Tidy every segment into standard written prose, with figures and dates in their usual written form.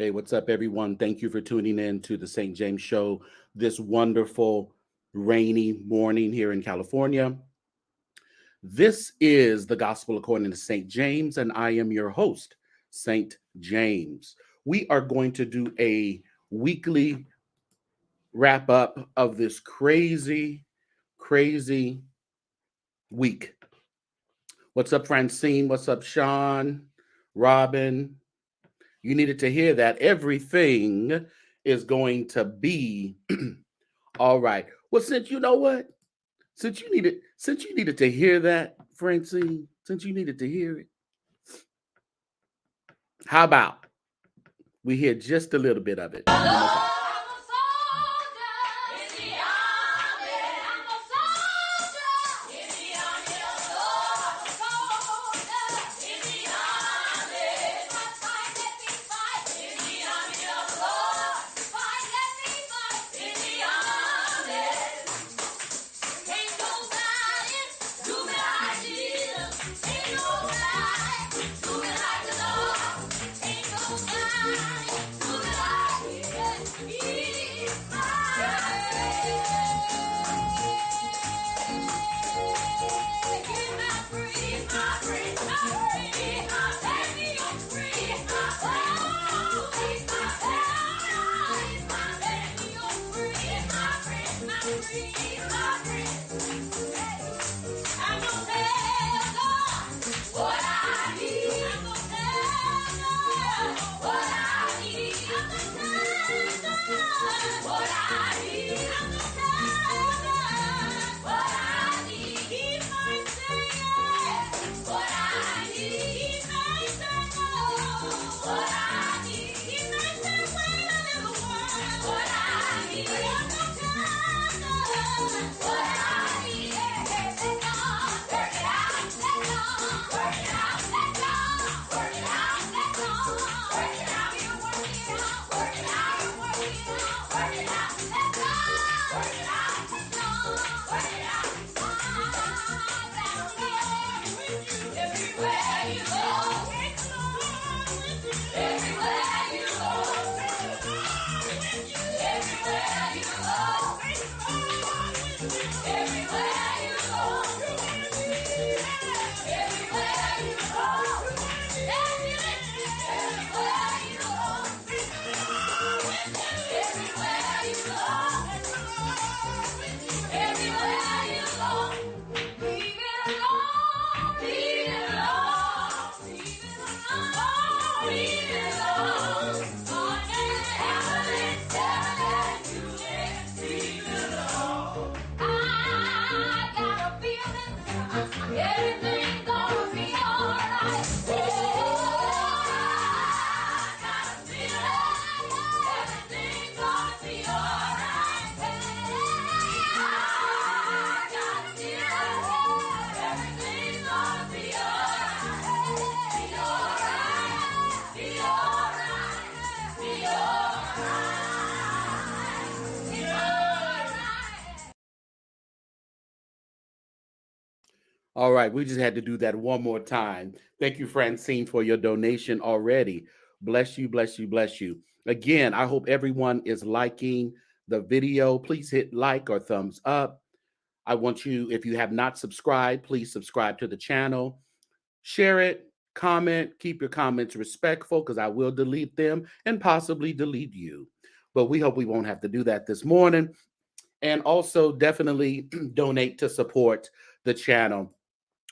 Hey, what's up, everyone? Thank you for tuning in to the St. James Show this wonderful rainy morning here in California. This is the Gospel according to St. James, and I am your host, St. James. We are going to do a weekly wrap up of this crazy week. What's up, Francine? What's up, Sean? Robin? You needed to hear that. Everything is going to be all right. Well, since you know what, since you needed to hear that, Francine, since you needed to hear it, how about we hear just a little bit of it? All right, we just had to do that one more time. Thank you, Francine, for your donation already. Bless you, bless you, bless you. Again, I hope everyone is liking the video. Please hit like or thumbs up. I want you, if you have not subscribed, please subscribe to the channel. Share it, comment, keep your comments respectful because I will delete them and possibly delete you. But we hope we won't have to do that this morning. And also definitely donate to support the channel.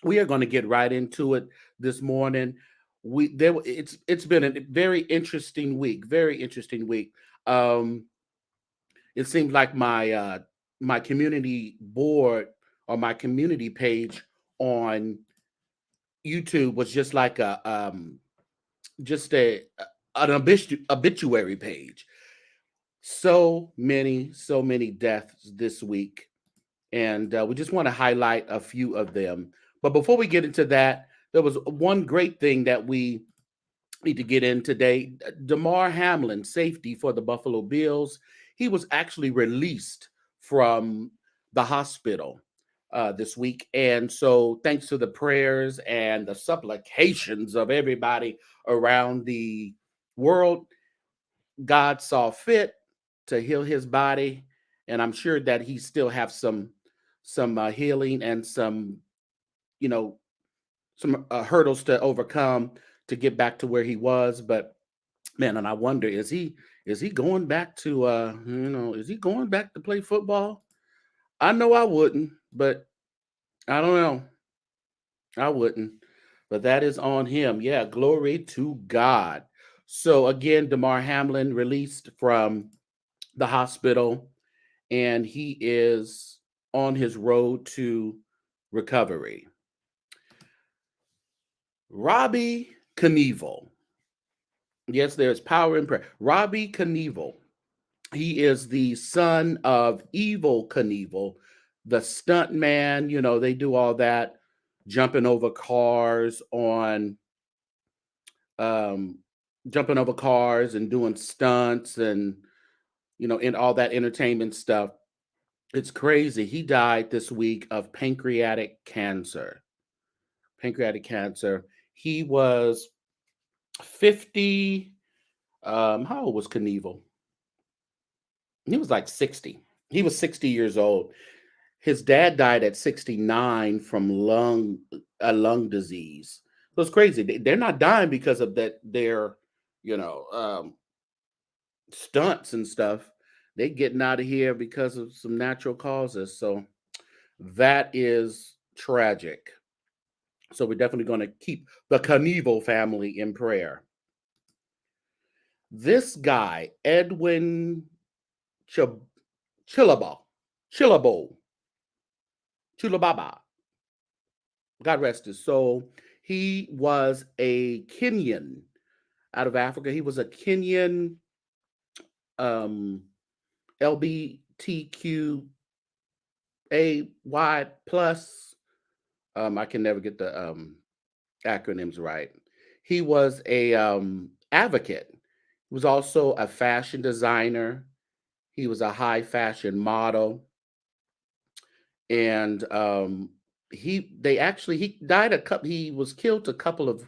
We are going to get right into it this morning. It's been a very interesting week, very interesting week. Um, it seems like my community board or my community page on YouTube was just like just a an obituary page. So many deaths this week, and we just want to highlight a few of them. But before we get into that, there was one great thing that we need to get in today. Demar Hamlin, safety for the Buffalo Bills, he was actually released from the hospital this week. And so, thanks to the prayers and the supplications of everybody around the world, God saw fit to heal his body. And I'm sure that he still have some healing and some, you know, some hurdles to overcome to get back to where he was. But man, and I wonder, is he going back to is he going back to play football? I know I wouldn't, but I don't know. I wouldn't. But that is on him. Yeah, glory to God. So again, Demar Hamlin released from the hospital and he is on his road to recovery. Robbie Knievel. Yes, there's power in prayer. Robbie Knievel. He is the son of Evil Knievel, the stunt man. You know, they do all that, jumping over cars on, um, jumping over cars and doing stunts and, in all that entertainment stuff. It's crazy. He died this week of pancreatic cancer. Pancreatic cancer. He was 50. How old was Knievel? He was like 60. He was 60 years old. His dad died at 69 from lung disease. So it's crazy. They're not dying because of that. Their, you know, stunts and stuff. They getting out of here because of some natural causes. So that is tragic. So we're definitely going to keep the Knievel family in prayer. This guy, Edwin Ch- Chiloba, Chilabo, Chilababa, God rest his soul. He was a Kenyan out of Africa. He was a Kenyan um, LBTQAY plus. I can never get the acronyms right. He was a advocate. He was also a fashion designer. He was a high fashion model, and he died a couple. He was killed a couple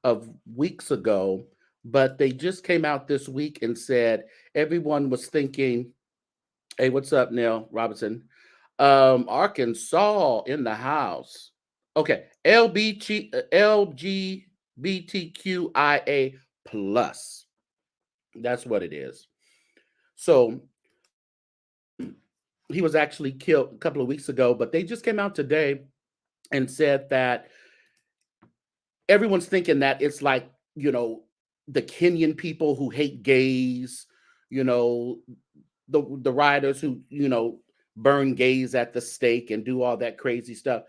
of weeks ago, but they just came out this week and said everyone was thinking, "Hey, what's up, Neil Robinson? Arkansas in the house." Okay, LGBTQIA plus. That's what it is. So he was actually killed a couple of weeks ago, but they just came out today and said that everyone's thinking that it's like, the Kenyan people who hate gays, you know, the riders who, burn gays at the stake and do all that crazy stuff.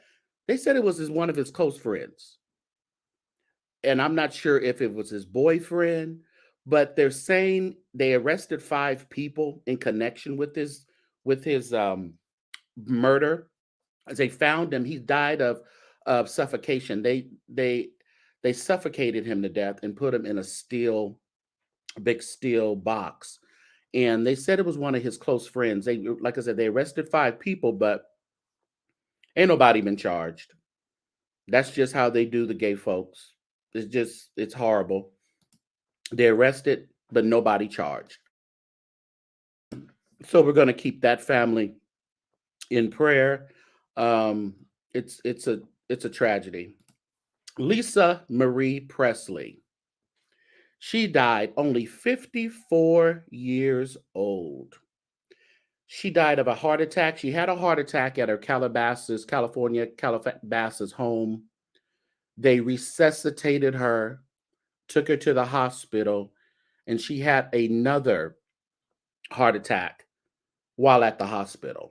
They said it was one of his close friends. And I'm not sure if it was his boyfriend, but they're saying they arrested 5 people in connection with his murder. As they found him, he died of suffocation. They suffocated him to death and put him in a big steel box. And they said it was one of his close friends. Like I said, they arrested 5 people, but ain't nobody been charged. That's just how they do the gay folks. It's horrible. They're arrested, but nobody charged. So we're going to keep that family in prayer. Um, it's a tragedy. Lisa Marie Presley. She died only 54 years old. She died of a heart attack. She had a heart attack at her California Calabasas home. They resuscitated her, took her to the hospital, and she had another heart attack while at the hospital.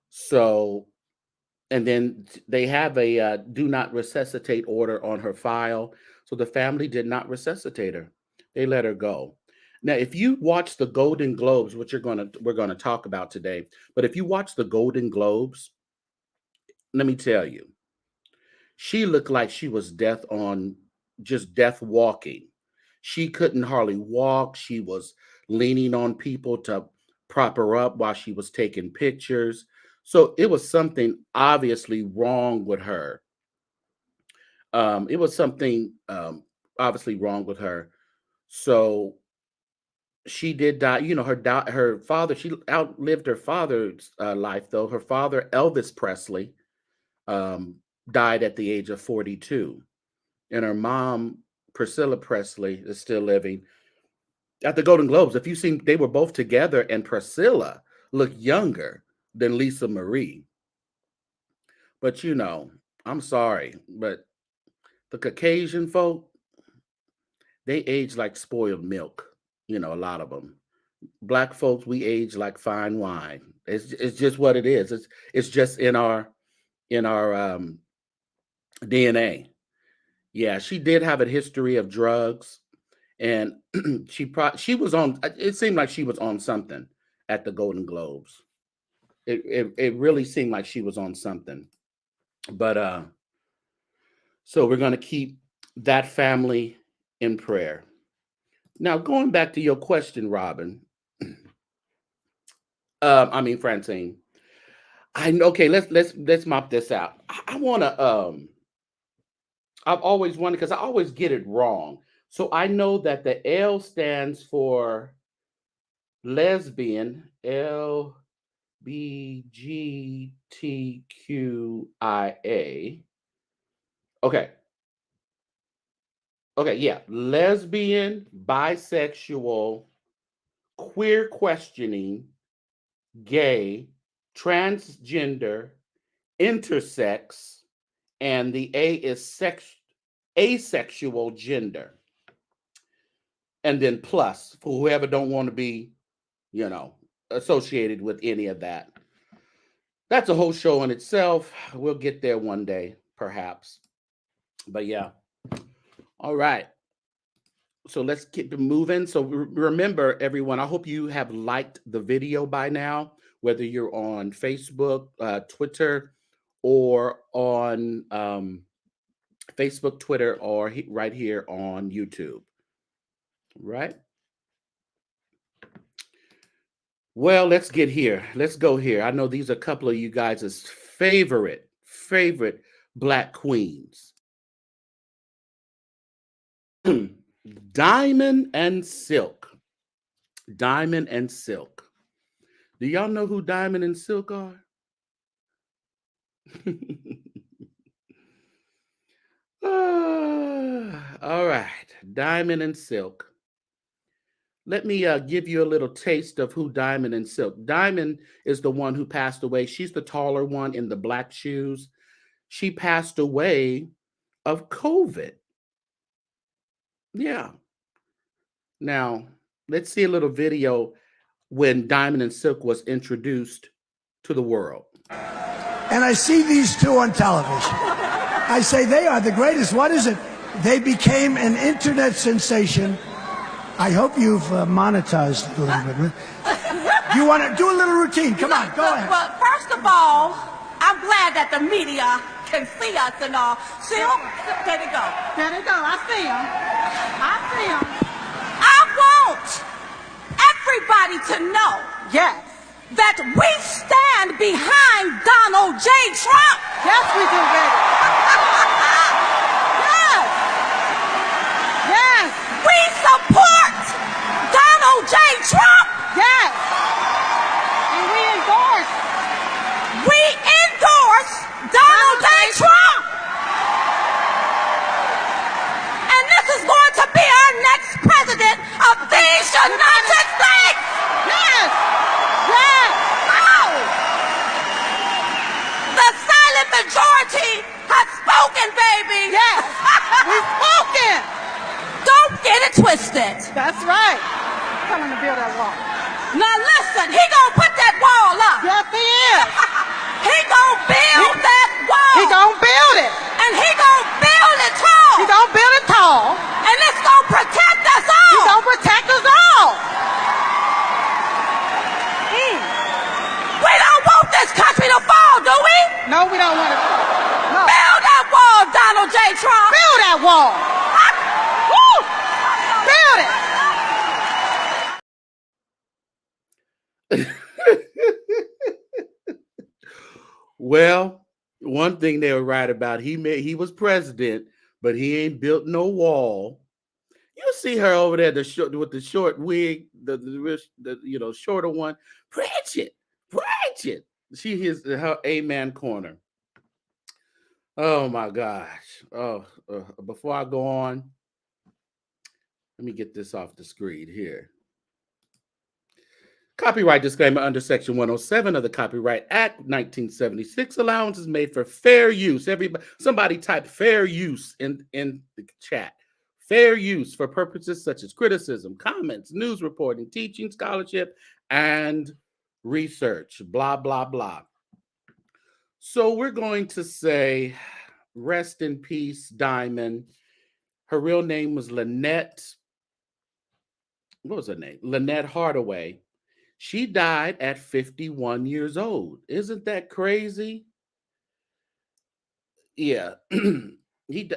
So, and then they have a do not resuscitate order on her file. So the family did not resuscitate her. They let her go. Now, if you watch the Golden Globes, which we're gonna talk about today, but if you watch the Golden Globes, let me tell you, she looked like she was death walking. She couldn't hardly walk. She was leaning on people to prop her up while she was taking pictures. So it was something obviously wrong with her. It was something obviously wrong with her. So she did die. You know, her father. She outlived her father's life, though. Her father, Elvis Presley, died at the age of 42, and her mom, Priscilla Presley, is still living. At the Golden Globes, if you seen, they were both together, and Priscilla looked younger than Lisa Marie. But you know, I'm sorry, but the Caucasian folk, they age like spoiled milk. You know, a lot of them. Black folks, we age like fine wine. It's just what it is. It's just in our DNA. Yeah, she did have a history of drugs, and she was on. It seemed like she was on something at the Golden Globes. It really seemed like she was on something. But so we're gonna keep that family in prayer. Now, going back to your question, Robin. Francine. I know. Okay, let's mop this out. I want to. I've always wondered because I always get it wrong. So I know that the L stands for lesbian. LBGTQIA. Okay. Okay. Yeah. Lesbian, bisexual, queer questioning, gay, transgender, intersex, and the A is asexual gender. And then plus for whoever don't want to be, associated with any of that. That's a whole show in itself. We'll get there one day, perhaps. But yeah. All right. So let's keep moving. So remember, everyone, I hope you have liked the video by now, whether you're on Facebook, Twitter, or on Facebook, Twitter, or right here on YouTube. Right? Well, let's get here. Let's go here. I know these are a couple of you guys' favorite Black queens. Diamond and Silk. Diamond and Silk. Do y'all know who Diamond and Silk are? All right. Diamond and Silk. Let me give you a little taste of who Diamond and Silk. Diamond is the one who passed away. She's the taller one in the black shoes. She passed away of COVID. Yeah. Now, let's see a little video when Diamond and Silk was introduced to the world. And I see these two on television. I say they are the greatest. What is it? They became an internet sensation. I hope you've monetized a little bit. Do you want to do a little routine? Come on, go ahead. Well, first of all, I'm glad that the media can see us and all. Silk, there they go. There they go. I see them. I see them. I want everybody to know, yes, that we stand behind Donald J. Trump. Yes, we do, baby. Donald J. Trump. Yes. And we endorse Donald J. Trump. And this is going to be our next president of these United States. Yes. Yes. Oh. The silent majority has spoken, baby. Yes. We've spoken. Don't get it twisted. That's right. Tell him to build that wall. Now listen, he gonna put that wall up. Yes, he is. He gonna build that wall. He gonna build it. And he gonna build it tall. He gonna build it tall. And it's gonna protect us all. He gonna protect us all. We don't want this country to fall, do we? No, we don't want to. No. Build that wall, Donald J. Trump. Build that wall. Woo! Build it. Well, one thing they were right about, he was president, but he ain't built no wall. You see her over there, with the short wig, the shorter one. Preach it. She is her amen corner. Oh my gosh. Before I go on, let me get this off the screen here. Copyright disclaimer under Section 107 of the Copyright Act 1976. Allowance is made for fair use. Somebody type fair use in the chat. Fair use for purposes such as criticism, comments, news reporting, teaching, scholarship, and research. Blah, blah, blah. So we're going to say, rest in peace, Diamond. Her real name was Lynette. What was her name? Lynette Hardaway. She died at 51 years old. Isn't that crazy? Yeah.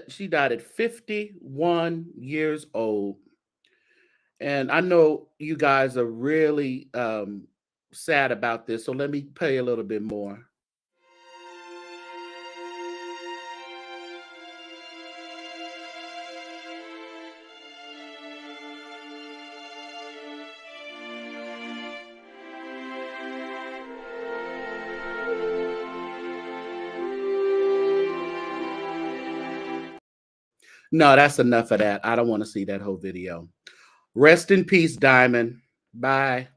She died at 51 years old. And I know you guys are really sad about this, so let me play a little bit more. No, that's enough of that. I don't want to see that whole video. Rest in peace, Diamond. Bye.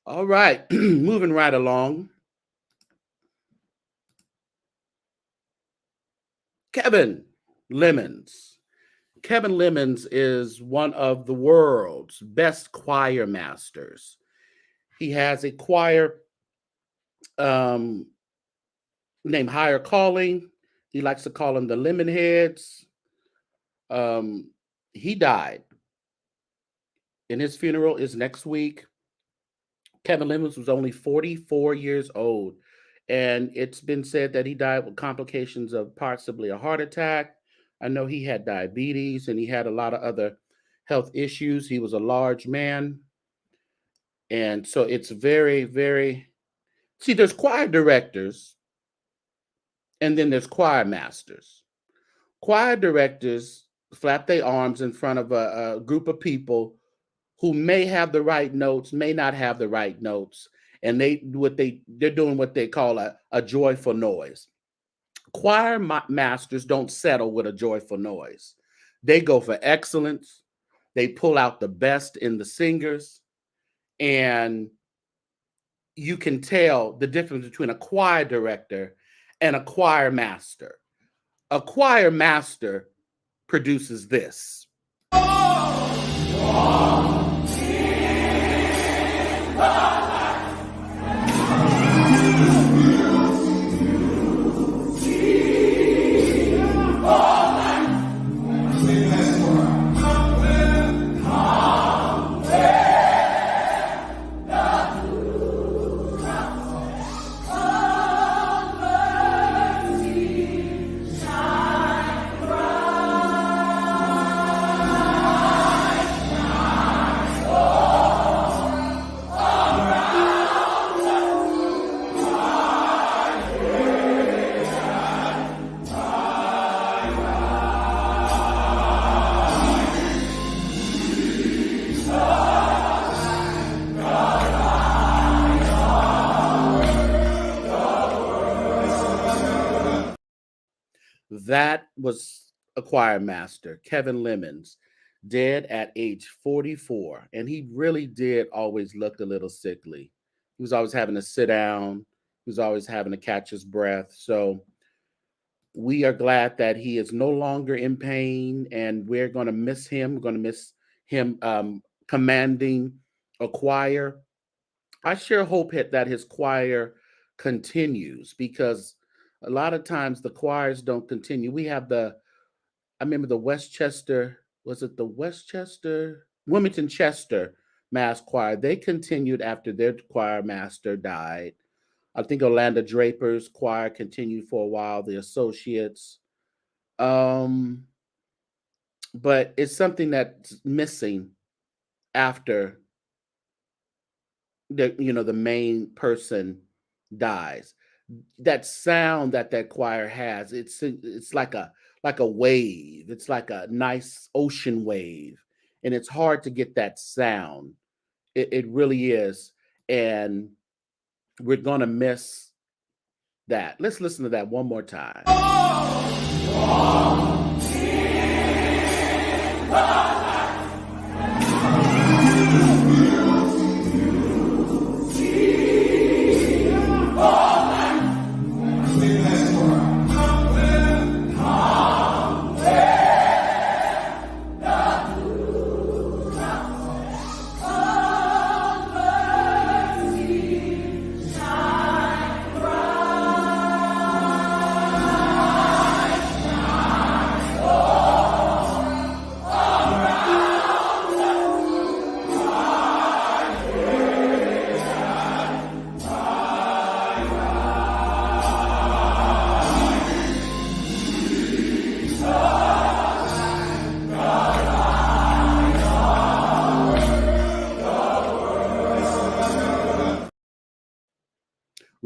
All right, moving right along. Kevin Lemons. Kevin Lemons is one of the world's best choir masters. He has a choir named Higher Calling. He likes to call them the Lemonheads. He died. And his funeral is next week. Kevin Lemons was only 44 years old. And it's been said that he died with complications of possibly a heart attack. I know he had diabetes and he had a lot of other health issues. He was a large man. And so it's very, very... See, there's choir directors and then there's choir masters. Choir directors flap their arms in front of a group of people who may have the right notes, may not have the right notes, and they're doing what they call a joyful noise. Choir masters don't settle with a joyful noise. They go for excellence. They pull out the best in the singers, and you can tell the difference between a choir director and a choir master. A choir master produces this. that was a choir master, Kevin Lemons, dead at age 44. And he really did always look a little sickly. He was always having to sit down. He was always having to catch his breath. So we are glad that he is no longer in pain, and we're going to miss him. We're going to miss him commanding a choir. I sure hope that his choir continues, because a lot of times the choirs don't continue. We have I remember the Westchester, was it the Westchester, Wilmington Chester Mass Choir? They continued after their choir master died. I think Orlando Draper's choir continued for a while, the Associates. Um, but it's something that's missing after the main person dies. That sound that choir has, it's like a wave. It's like a nice ocean wave, and it's hard to get that sound. It really is, and we're gonna miss that. Let's listen to that one more time.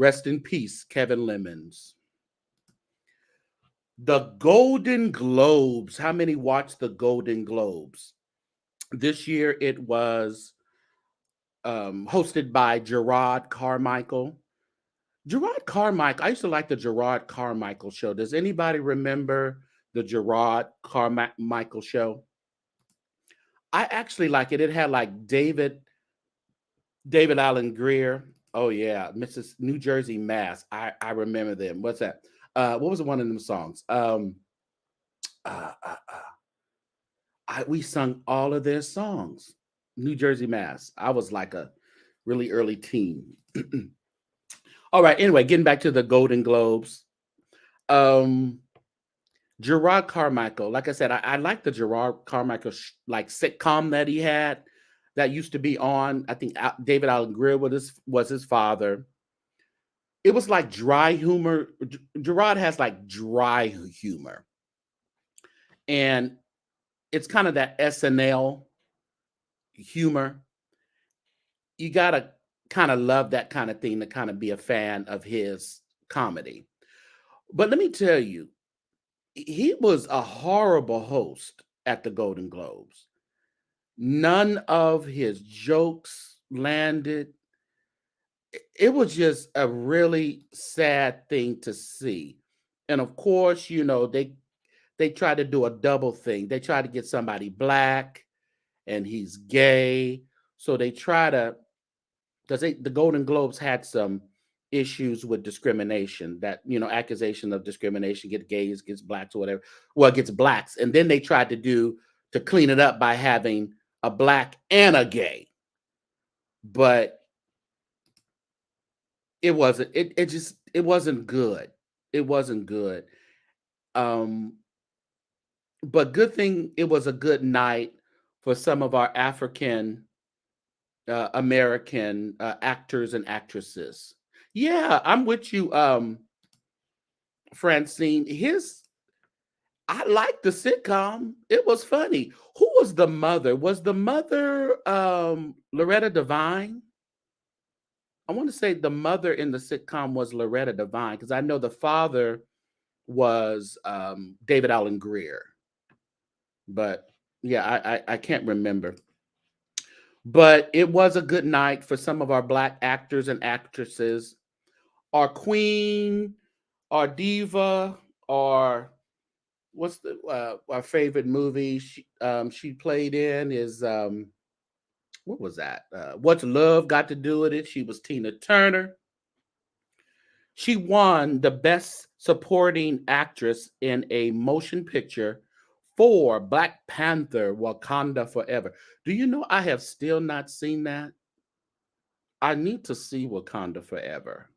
Rest in peace, Kevin Lemons. The Golden Globes. How many watched the Golden Globes? This year it was hosted by Gerard Carmichael. Gerard Carmichael, I used to like the Gerard Carmichael show. Does anybody remember the Gerard Carmichael show? I actually like it. It had like David Allen Greer. Oh yeah, Mrs. New Jersey Mass. I remember them. What's that? What was one of them songs? We sung all of their songs. New Jersey Mass. I was like a really early teen. All right. Anyway, getting back to the Golden Globes. Gerard Carmichael. Like I said, I like the Gerard Carmichael like sitcom that he had that used to be on. I think David Allen Greer was his father. It was like dry humor. Gerard has like dry humor, and it's kind of that SNL humor. You gotta kind of love that kind of thing to kind of be a fan of his comedy. But let me tell you, he was a horrible host at the Golden Globes. None of his jokes landed. It was just a really sad thing to see. And of course, they try to do a double thing. They try to get somebody black, and he's gay. So they try to, because the Golden Globes had some issues with discrimination, that, accusation of discrimination, get gays, gets blacks or whatever. Well, it gets blacks. And then they tried to clean it up by having a black and a gay. But it wasn't, it wasn't good. It wasn't good. But good thing it was a good night for some of our African American actors and actresses. Yeah, I'm with you, Francine. I liked the sitcom. It was funny. Who was the mother? Was the mother Loretta Devine? I want to say the mother in the sitcom was Loretta Devine, because I know the father was David Allen Greer. But yeah, I can't remember. But it was a good night for some of our black actors and actresses. Our queen, our diva, our what's the our favorite movie she played in is what was that? What's Love Got to Do with It? She was Tina Turner. She won the Best Supporting Actress in a Motion Picture for Black Panther Wakanda Forever. Do you know I have still not seen that? I need to see Wakanda Forever.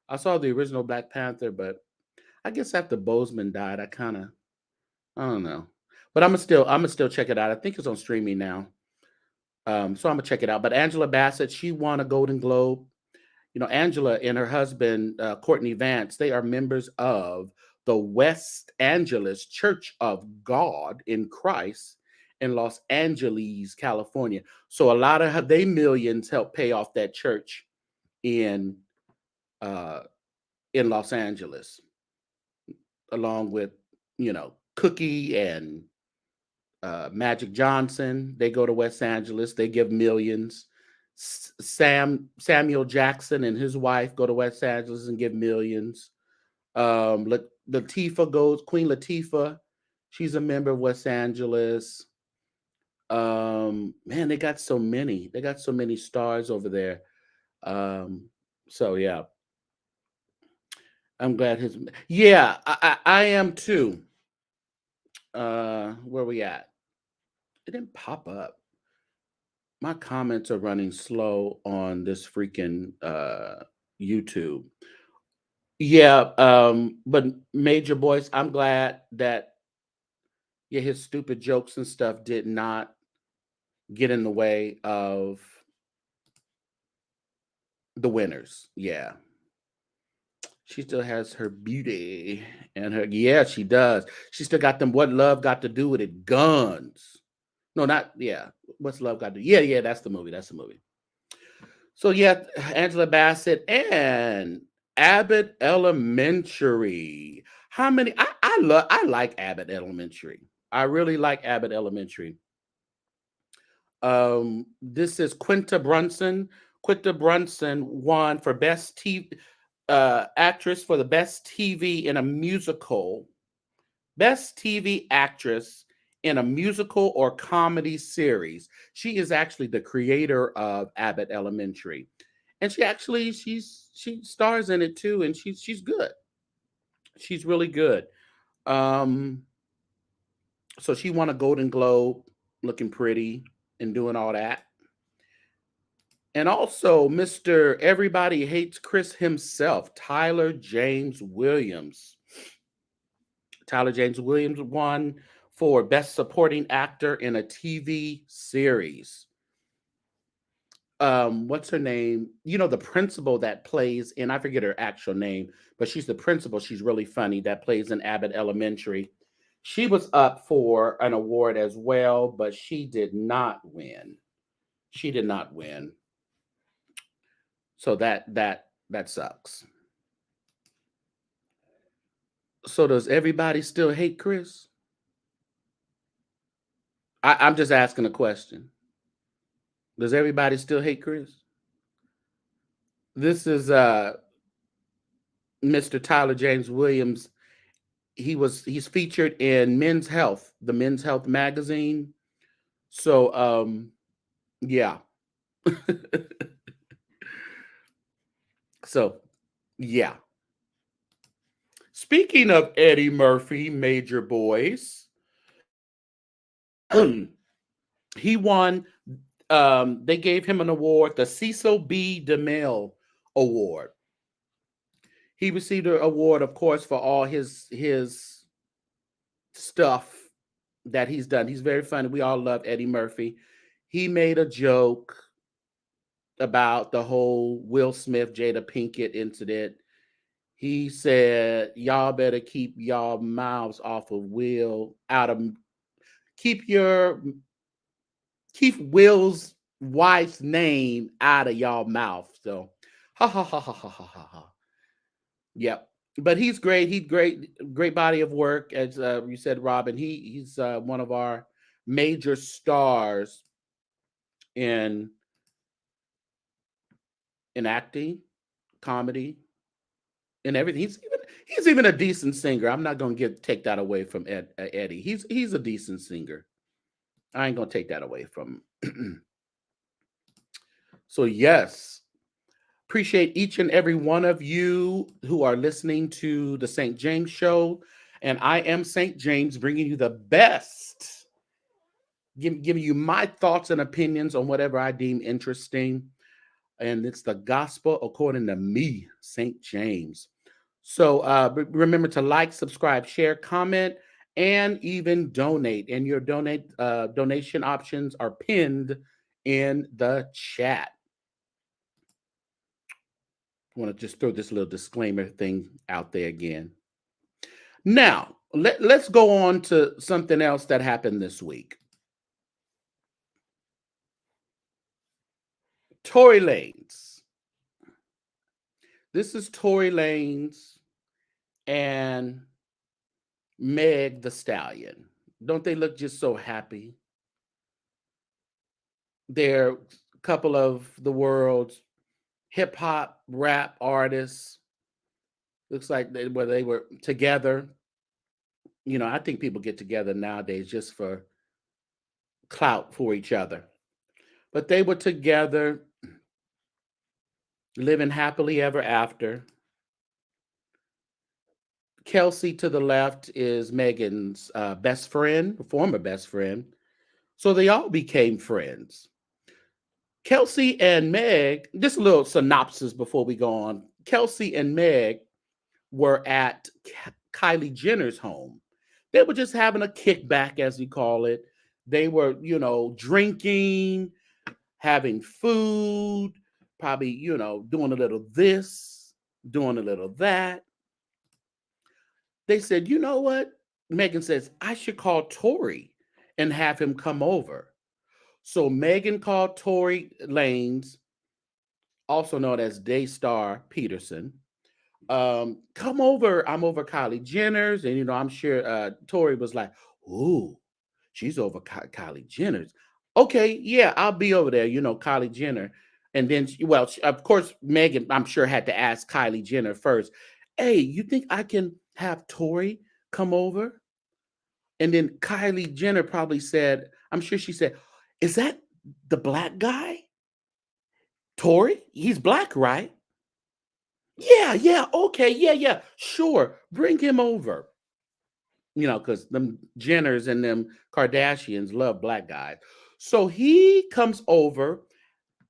I saw the original Black Panther, but I guess after Boseman died, I don't know. But I'm gonna still check it out. I think it's on streaming now. So I'm gonna check it out. But Angela Bassett, she won a Golden Globe. You know, Angela and her husband, Courtney Vance, they are members of the West Angeles Church of God in Christ in Los Angeles, California. So a lot of they millions help pay off that church in uh, in Los Angeles, along with Cookie and Magic Johnson. They go to West Angeles. They give millions. Samuel Jackson and his wife go to West Angeles and give millions. Latifah goes. Queen Latifah, she's a member of West Angeles. Man, they got so many. They got so many stars over there. So yeah, I'm glad his. Yeah, I am too. Where we at? It didn't pop up. My comments are running slow on this freaking YouTube. Yeah, but Major Boys, I'm glad that yeah, his stupid jokes and stuff did not get in the way of the winners. Yeah. She still has her beauty and her yeah, she does. She still got them what love got to do with it guns. No, not yeah. What's love got to do? Yeah, yeah, that's the movie. That's the movie. So yeah, Angela Bassett and Abbott Elementary. How many? I like Abbott Elementary. I really like Abbott Elementary. This is Quinta Brunson. Quinta Brunson won for best TV actress for the best TV in a musical. Best TV actress in a musical or comedy series. She is actually the creator of Abbott Elementary. And she stars in it too, and she's good. She's really good. Um, so she won a Golden Globe, looking pretty and doing all that. And also, Mr. Everybody Hates Chris himself, Tyler James Williams. Tyler James Williams won for Best Supporting Actor in a TV Series. What's her name? You know, the principal that plays in, I forget her actual name, but she's the principal. She's really funny that plays in Abbott Elementary. She was up for an award as well, but she did not win. She did not win. So that sucks. So does everybody still hate Chris? I'm just asking a question. Does everybody still hate Chris? This is Mr. Tyler James Williams. He's featured in Men's Health, the Men's Health magazine. So yeah. So yeah. Speaking of Eddie Murphy, Major Boys, he won. They gave him an award, the Cecil B. DeMille Award. He received an award, of course, for all his stuff that he's done. He's very funny. We all love Eddie Murphy. He made a joke about the whole Will Smith, Jada Pinkett incident. He said, "Y'all better keep y'all mouths off of Will, out of keep Will's wife's name out of y'all mouth." So, ha ha ha ha ha ha ha ha. Yep. But he's great. He's great body of work, as you said, Robin. He's one of our major stars in acting, comedy, and everything. he's even a decent singer. I'm not gonna take that away from Eddie. He's a decent singer. I ain't gonna take that away from him. So yes, appreciate each and every one of you who are listening to the St. James Show, and I am St. James, bringing you the best, giving you my thoughts and opinions on whatever I deem interesting, and it's the gospel according to me, St. James. So remember to like, subscribe, share, comment, and even donate. And your donation options are pinned in the chat. I want to just throw this little disclaimer thing out there again. Now, let's go on to something else that happened this week. Tory Lanez. This is Tory Lanez and Meg the Stallion. Don't they look just so happy? They're a couple of the world's hip hop rap artists. Looks like they were together. You know, I think people get together nowadays just for clout for each other. But they were together, living happily ever after. Kelsey to the left is Megan's best friend, former best friend. So they all became friends. Kelsey and Meg, just a little synopsis before we go on. Kelsey and Meg were at Kylie Jenner's home. They were just having a kickback, as we call it. They were, drinking, having food, probably, doing a little this, doing a little that. They said, you know what? Megan says, I should call Tory and have him come over. So Megan called Tory Lanez, also known as Daystar Peterson. Come over. I'm over Kylie Jenner's. And, I'm sure Tory was like, ooh, she's over Kylie Jenner's. Okay, yeah, I'll be over there, Kylie Jenner. And then, of course, Megan, I'm sure, had to ask Kylie Jenner first, hey, you think I can have Tory come over? And then Kylie Jenner probably said, I'm sure she said, is that the black guy? Tory? He's black, right? Yeah, okay, yeah, sure. Bring him over. Because them Jenners and them Kardashians love black guys. So he comes over,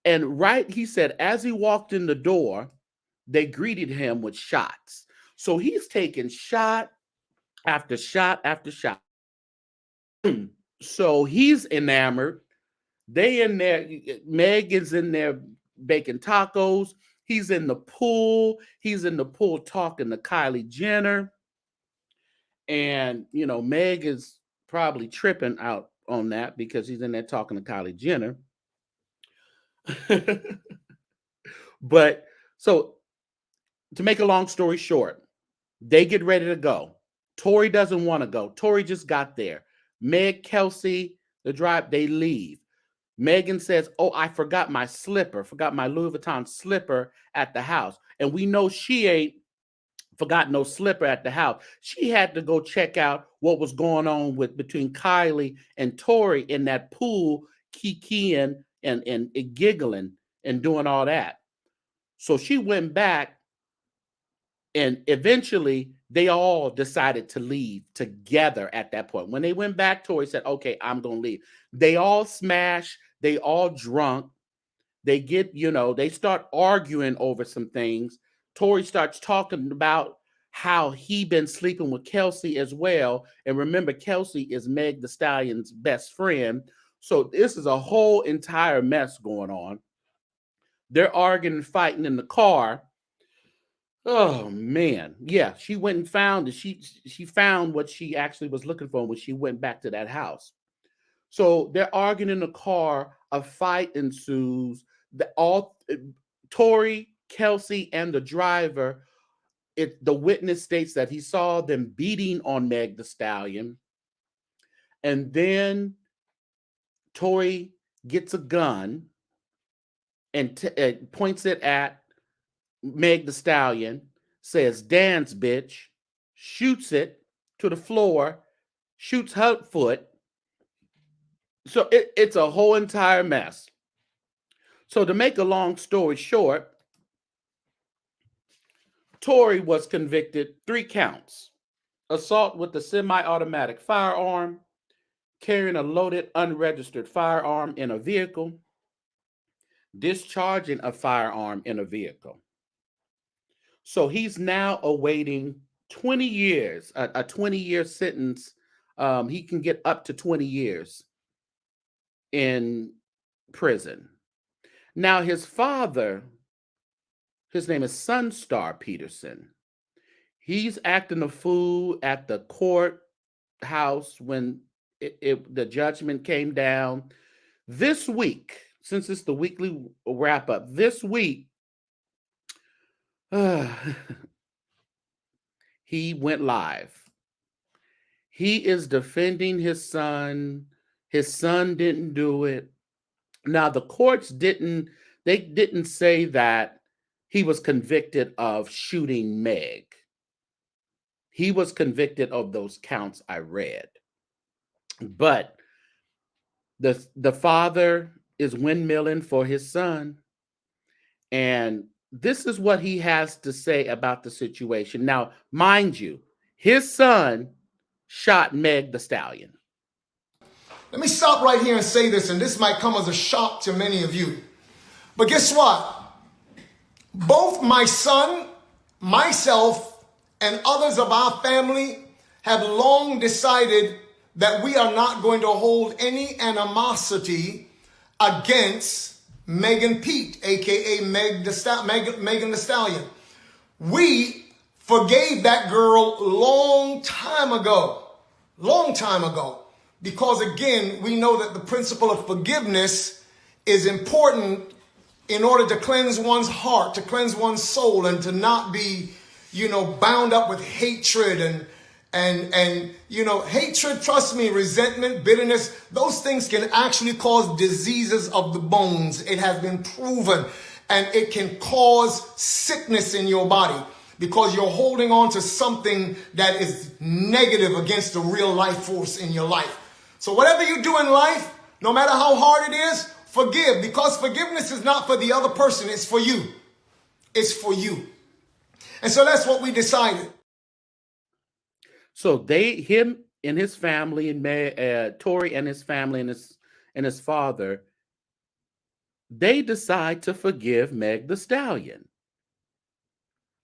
and he said, as he walked in the door, they greeted him with shots. So he's taking shot after shot after shot. So he's enamored. They in there, Meg is in there baking tacos. He's in the pool. He's in the pool talking to Kylie Jenner. And, Meg is probably tripping out on that because he's in there talking to Kylie Jenner. But so to make a long story short, they get ready to go. Tory doesn't want to go. Tory just got there. Meg, Kelsey, the drive, they leave. Megan says, oh, I forgot my Louis Vuitton slipper at the house. And we know she ain't forgot no slipper at the house. She had to go check out what was going on between Kylie and Tory in that pool, kikiing and giggling and doing all that. So she went back, and eventually they all decided to leave together at that point. When they went back, Tory said, okay, I'm going to leave. They all smash. They all drunk. They get, they start arguing over some things. Tory starts talking about how he been sleeping with Kelsey as well. And remember, Kelsey is Meg the Stallion's best friend. So this is a whole entire mess going on. They're arguing and fighting in the car. Oh man. Yeah, she went and found it. She found what she actually was looking for when she went back to that house. So they're arguing in the car. A fight ensues. Tory, Kelsey, and the driver, the witness states that he saw them beating on Meg the Stallion. And then Tory gets a gun and points it at Meg the Stallion, says, "Dance, bitch," shoots it to the floor, shoots her foot. So it's a whole entire mess. So to make a long story short, Tory was convicted 3 counts: assault with a semi-automatic firearm, carrying a loaded unregistered firearm in a vehicle, discharging a firearm in a vehicle. So he's now awaiting 20 years, a 20-year sentence. He can get up to 20 years in prison. Now, his father, his name is Sunstar Peterson. He's acting a fool at the courthouse when the judgment came down. This week, since it's the weekly wrap up, this week, he went live. He is defending his son. His son didn't do it. Now, the courts didn't say that he was convicted of shooting Meg. He was convicted of those counts I read. But the father is windmilling for his son. And this is what he has to say about the situation. Now, mind you, his son shot Meg the Stallion. Let me stop right here and say this, and this might come as a shock to many of you. But guess what? Both my son, myself, and others of our family have long decided that we are not going to hold any animosity against Megan Pete, aka Megan the Stallion. We forgave that girl long time ago. Because again, we know that the principle of forgiveness is important in order to cleanse one's heart, to cleanse one's soul, and to not be, bound up with hatred and hatred, trust me, resentment, bitterness, those things can actually cause diseases of the bones. It has been proven, and it can cause sickness in your body because you're holding on to something that is negative against the real life force in your life. So whatever you do in life, no matter how hard it is, forgive, because forgiveness is not for the other person. It's for you. It's for you. And so that's what we decided. So him and his family, and Tory and his family and his father, they decide to forgive Meg the Stallion.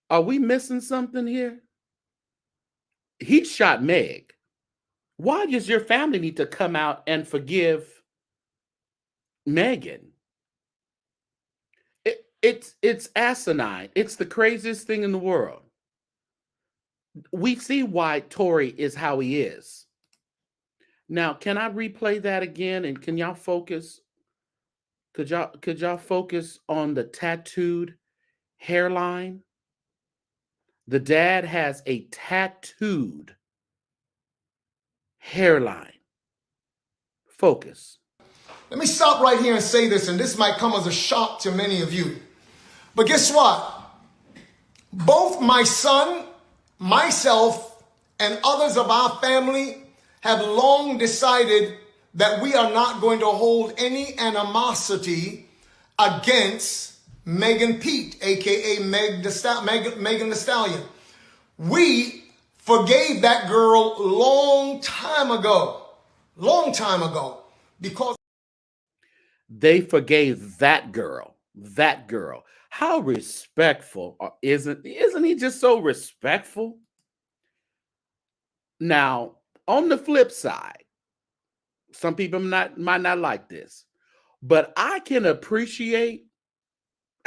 Are we missing something here? He shot Meg. Why does your family need to come out and forgive Megan? It's asinine. It's the craziest thing in the world. We see why Tory is how he is. Now, can I replay that again? And can y'all focus? Could y'all focus on the tattooed hairline? The dad has a tattooed hairline. Focus. Let me stop right here and say this, and this might come as a shock to many of you. But guess what? Both my son, myself, and others of our family have long decided that we are not going to hold any animosity against Megan Pete, aka Megan the Stallion. We forgave that girl long time ago, because they forgave that girl. How respectful isn't he just so respectful? Now, on the flip side, some people might not like this, but I can appreciate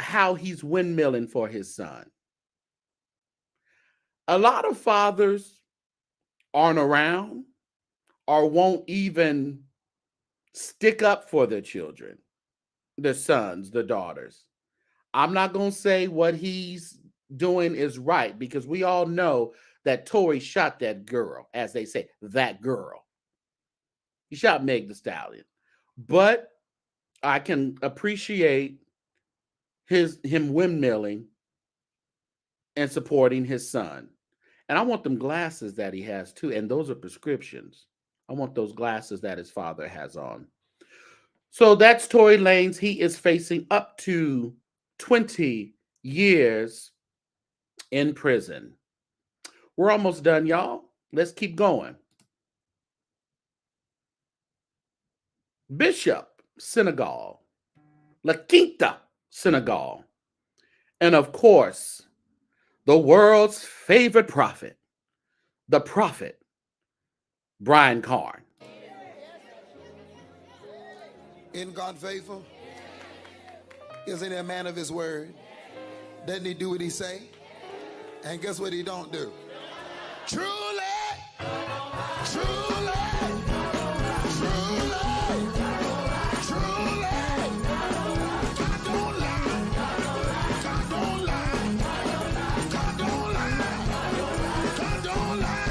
how he's windmilling for his son. A lot of fathers aren't around or won't even stick up for their children, their sons, their daughters. I'm not going to say what he's doing is right, because we all know that Tory shot that girl, as they say, that girl. He shot Meg the Stallion. But I can appreciate him windmilling and supporting his son. And I want them glasses that he has too. And those are prescriptions. I want those glasses that his father has on. So that's Tory Lanez. He is facing up to 20 years in prison. We're almost done, y'all. Let's keep going. Bishop Senegal, La Quinta Senegal, and of course, the world's favorite prophet, the prophet, Brian Carn. Isn't God faithful? Isn't he a man of his word? Doesn't he do what he say? And guess what he don't do? Truly, truly, truly, truly. God don't lie. God don't lie. God don't lie. God don't lie.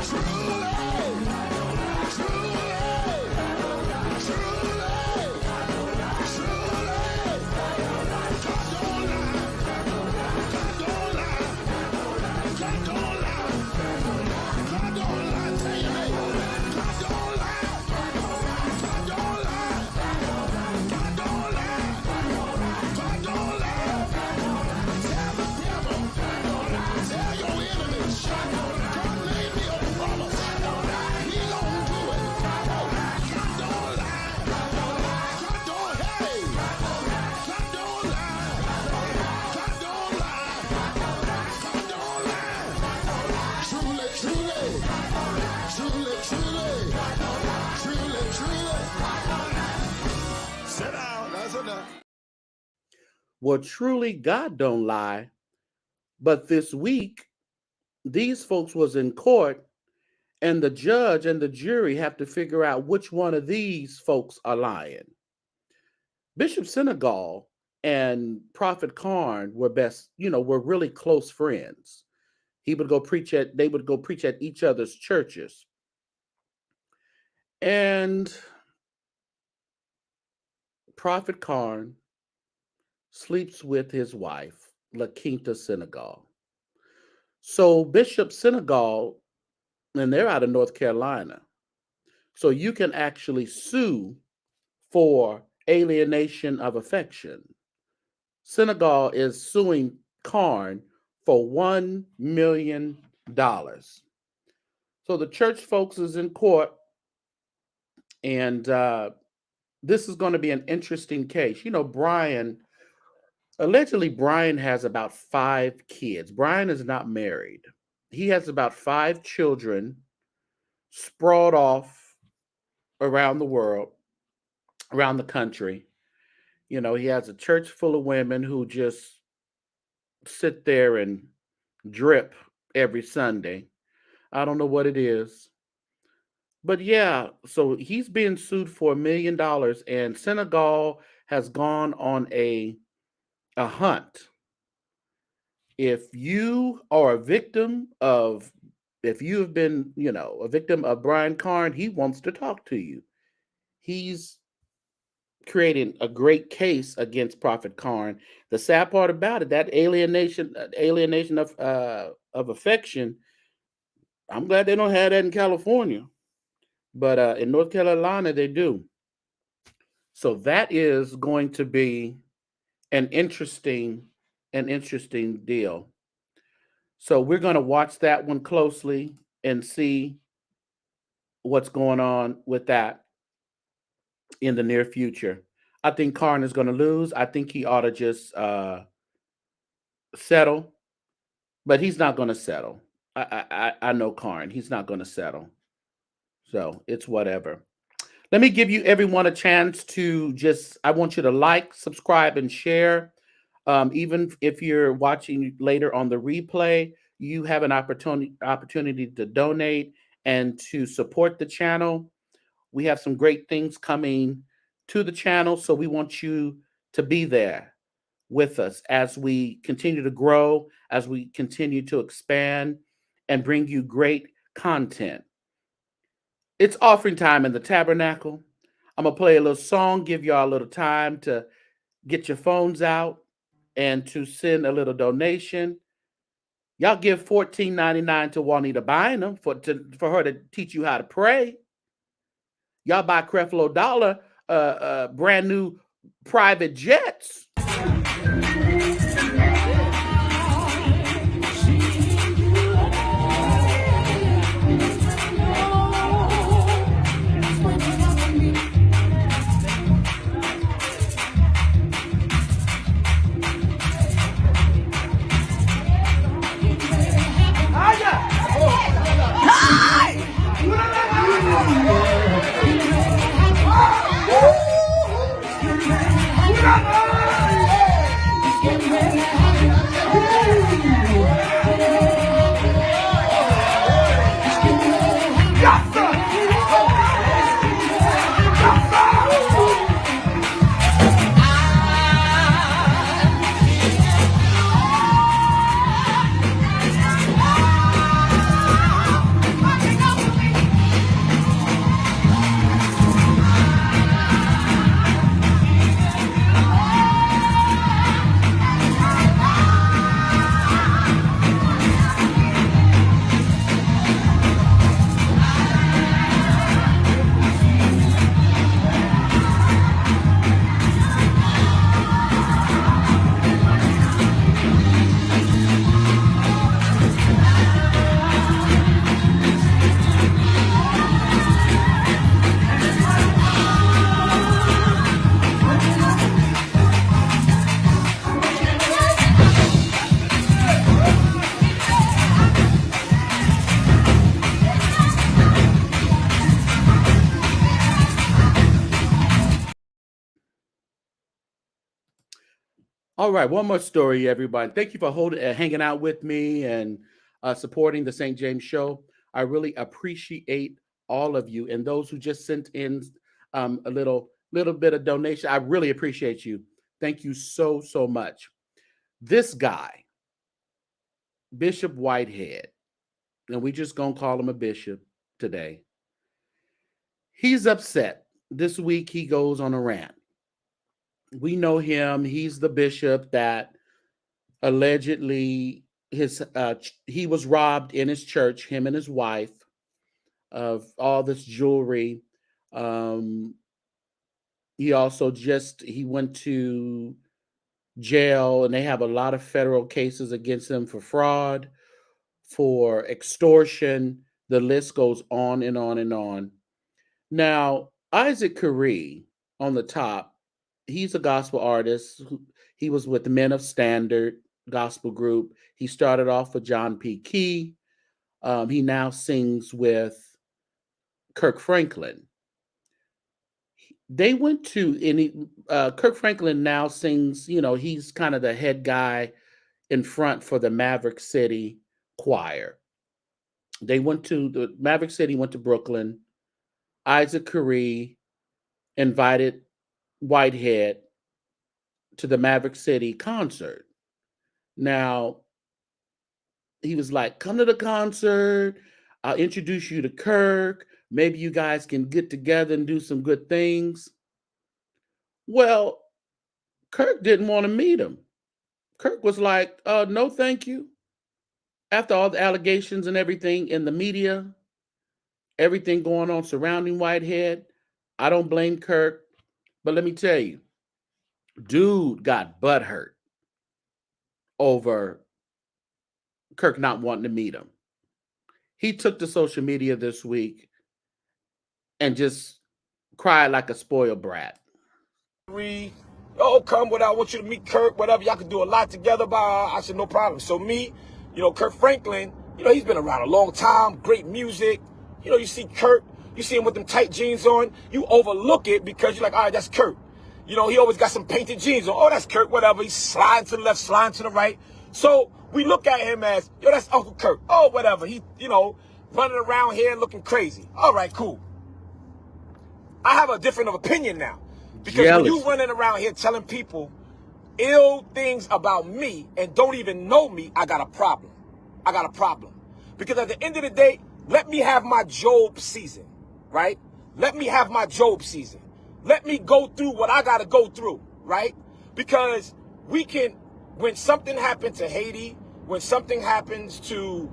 Truly, truly, truly, truly. God don't lie. God don't lie. God don't lie. God don't lie. Tell your neighbor. God don't lie. God don't lie. God don't lie. God don't lie. Tell the devil. Tell your enemies. God made me a promise. He gon' do it. God don't lie. God don't hey. God don't lie. God don't lie. God don't lie. Truly, truly, truly, truly, truly, truly. Sit down. That's enough. Well, truly, God don't lie. But this week, these folks was in court, and the judge and the jury have to figure out which one of these folks are lying. Bishop Senegal and Prophet Carn were were really close friends. They would go preach at each other's churches. And Prophet Carn sleeps with his wife, La Quinta Senegal. So Bishop Senegal, and they're out of North Carolina. So you can actually sue for alienation of affection. Senegal is suing Carn for $1 million. So the church folks is in court, and this is going to be an interesting case. You know, allegedly Brian has about 5 kids. Brian is not married. He has about 5 children sprawled off around the world, around the country. You know, he has a church full of women who just sit there and drip every Sunday. I don't know what it is. But yeah, so he's being sued for $1 million, and Senegal has gone on a hunt. If you are a victim of, if you have been, a victim of Brian Carn, he wants to talk to you. He's creating a great case against Prophet Carn. The sad part about it, that alienation of affection. I'm glad they don't have that in California, but in North Carolina they do. So that is going to be an interesting deal. So we're going to watch that one closely and see what's going on with that in the near future. I think Carn is going to lose. I think he ought to just settle, but he's not going to settle. I know Carn. He's not going to settle. So it's whatever. Let me give you everyone a chance to I want you to like, subscribe, and share. Even if you're watching later on the replay, you have an opportunity to donate and to support the channel. We have some great things coming to the channel, so we want you to be there with us as we continue to grow, as we continue to expand and bring you great content. It's offering time in the tabernacle. I'm going to play a little song, give y'all a little time to get your phones out and to send a little donation. Y'all give $14.99 to Juanita Bynum for her to teach you how to pray. Y'all buy Creflo Dollar brand new private jets. All right, one more story, everybody. Thank you for hanging out with me and supporting the St. James Show. I really appreciate all of you and those who just sent in a little bit of donation. I really appreciate you. Thank you so much. This guy, Bishop Whitehead, and we just gonna call him a bishop today. He's upset. This week he goes on a rant. We know him. He's the bishop that allegedly he was robbed in his church, him and his wife, of all this jewelry. He also he went to jail, and they have a lot of federal cases against him for fraud, for extortion. The list goes on and on and on. Now, Isaac Curry on the top, he's a gospel artist. He was with the Men of Standard gospel group. He started off with John P. Key. He now sings with Kirk Franklin. They went to Kirk Franklin now sings, he's kind of the head guy in front for the Maverick City choir. Maverick City went to Brooklyn. Isaac Curry invited Whitehead to the Maverick City concert. Now, he was like, come to the concert. I'll introduce you to Kirk. Maybe you guys can get together and do some good things. Well, Kirk didn't want to meet him. Kirk was like, no, thank you. After all the allegations and everything in the media, everything going on surrounding Whitehead, I don't blame Kirk. But let me tell you, dude got butthurt over Kirk not wanting to meet him. He took to social media this week and just cried like a spoiled brat. Oh, come, what I want you to meet Kirk, whatever. Y'all can do a lot together. I said, no problem. So me, Kirk Franklin, he's been around a long time, great music. You see Kirk, you see him with them tight jeans on, you overlook it because you're like, all right, that's Kirk. He always got some painted jeans on. Oh, that's Kirk, whatever. He's sliding to the left, sliding to the right. So we look at him as, that's Uncle Kirk. Oh, whatever. He, running around here looking crazy. All right, cool. I have a different opinion now. Because when you running around here telling people ill things about me and don't even know me, I got a problem. I got a problem. Because at the end of the day, let me have my Job season, right? Let me have my Job season. Let me go through what I got to go through, right? Because when something happened to Haiti, when something happens to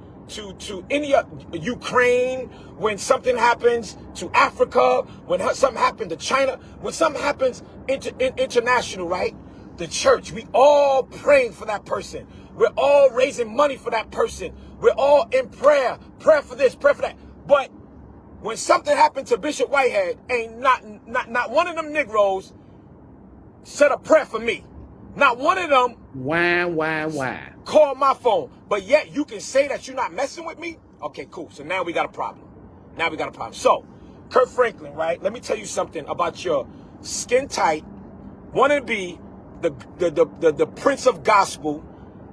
any Ukraine, when something happens to Africa, when something happened to China, when something happens international, right? The church, we all praying for that person. We're all raising money for that person. We're all in prayer for this, prayer for that. But when something happened to Bishop Whitehead, ain't not one of them Negroes said a prayer for me. Not one of them. Why? Call my phone. But yet you can say that you're not messing with me? Okay, cool. So now we got a problem. So, Kirk Franklin, right? Let me tell you something about your skin tight, wanting to be the Prince of Gospel,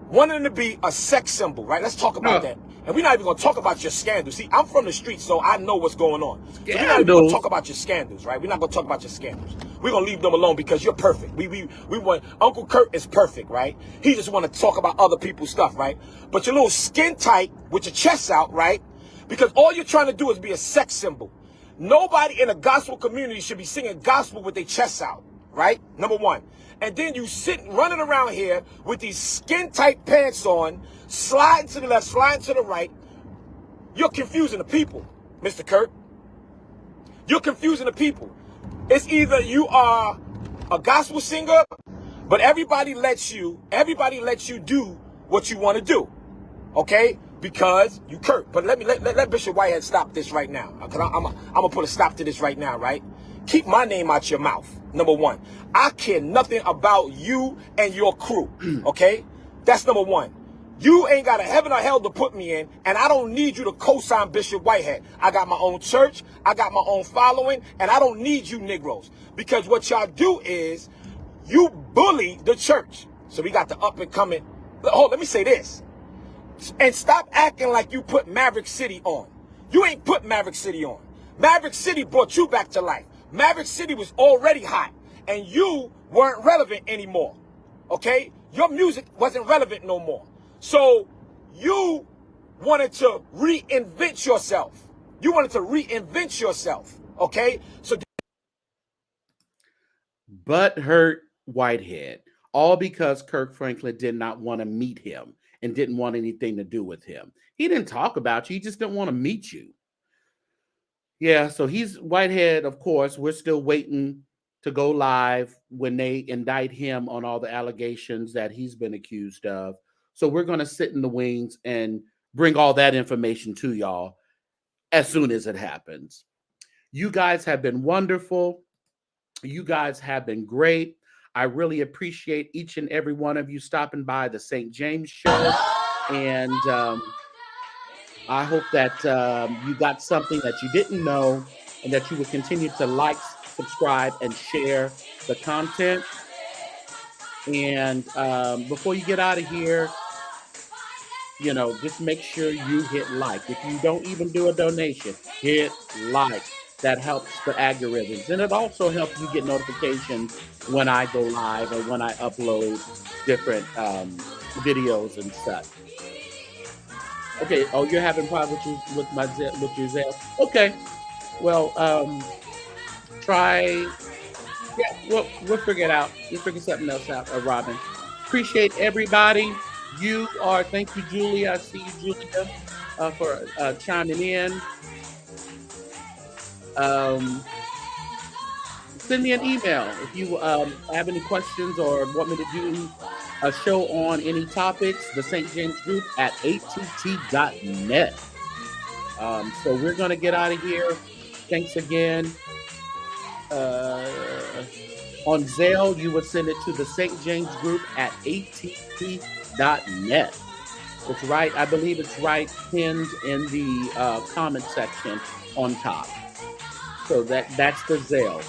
wanting to be a sex symbol, right? Let's talk about that. And we're not even going to talk about your scandals. See, I'm from the streets, so I know what's going on. So we're not even going to talk about your scandals, right? We're not going to talk about your scandals. We're going to leave them alone because you're perfect. We want, Uncle Kirk is perfect, right? He just want to talk about other people's stuff, right? But you're a little skin tight with your chest out, right? Because all you're trying to do is be a sex symbol. Nobody in a gospel community should be singing gospel with their chests out, right? Number one. And then you running around here with these skin-tight pants on, sliding to the left, sliding to the right. You're confusing the people, Mr. Kirk. You're confusing the people. It's either you are a gospel singer, but everybody lets you do what you want to do, okay? Because you Kirk. But let Bishop Whitehead stop this right now. Because I'm gonna put a stop to this right now, right? Keep my name out your mouth. Number one. I care nothing about you and your crew. Okay? That's number one. You ain't got a heaven or hell to put me in, and I don't need you to co-sign Bishop Whitehead. I got my own church, I got my own following, and I don't need you Negroes. Because what y'all do is you bully the church. So we got the up and coming. Oh, let me say this. And stop acting like you put Maverick City on. You ain't put Maverick City on. Maverick City brought you back to life. Maverick City was already hot, and you weren't relevant anymore, okay? Your music wasn't relevant no more. So you wanted to reinvent yourself. Okay? So But hurt Whitehead, all because Kirk Franklin did not want to meet him and didn't want anything to do with him. He didn't talk about you. He just didn't want to meet you. Yeah, so he's Whitehead, of course. We're still waiting to go live when they indict him on all the allegations that he's been accused of. So we're going to sit in the wings and bring all that information to y'all as soon as it happens. You guys have been wonderful. You guys have been great. I really appreciate each and every one of you stopping by the St. James Show. And I hope that you got something that you didn't know and that you will continue to like, subscribe, and share the content. And before you get out of here, just make sure you hit like. If you don't even do a donation, hit like. That helps the algorithms. And it also helps you get notifications when I go live or when I upload different videos and stuff. Okay. Oh, you're having problems with your Zelle? Okay. Well, try. Yeah, we'll figure it out. We'll figure something else out, Robin. Appreciate everybody. Thank you, Julia. I see you, Julia, for chiming in. Send me an email if you have any questions or want me to do a show on any topics. The St. James Group at att.net. So we're going to get out of here. Thanks again. On Zelle, you would send it to the St. James Group at att.net. It's right. I believe it's right pinned in the comment section on top. So that's the Zelle.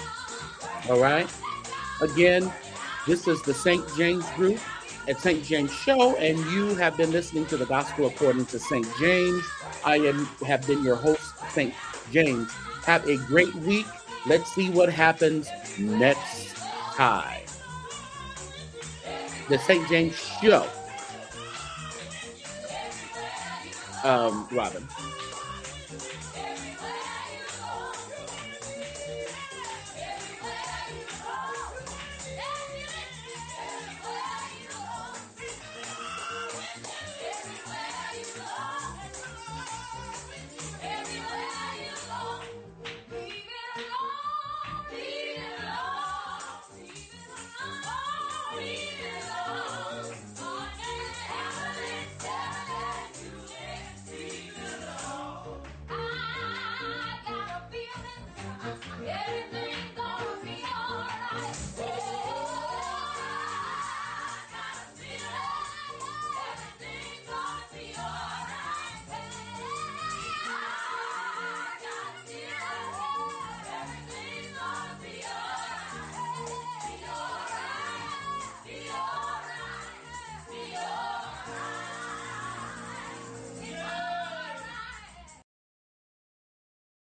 All right. Again, this is the St. James Group at St. James Show, and you have been listening to the Gospel According to St. James. I have been your host, St. James. Have a great week. Let's see what happens next time. The St. James Show. Robin.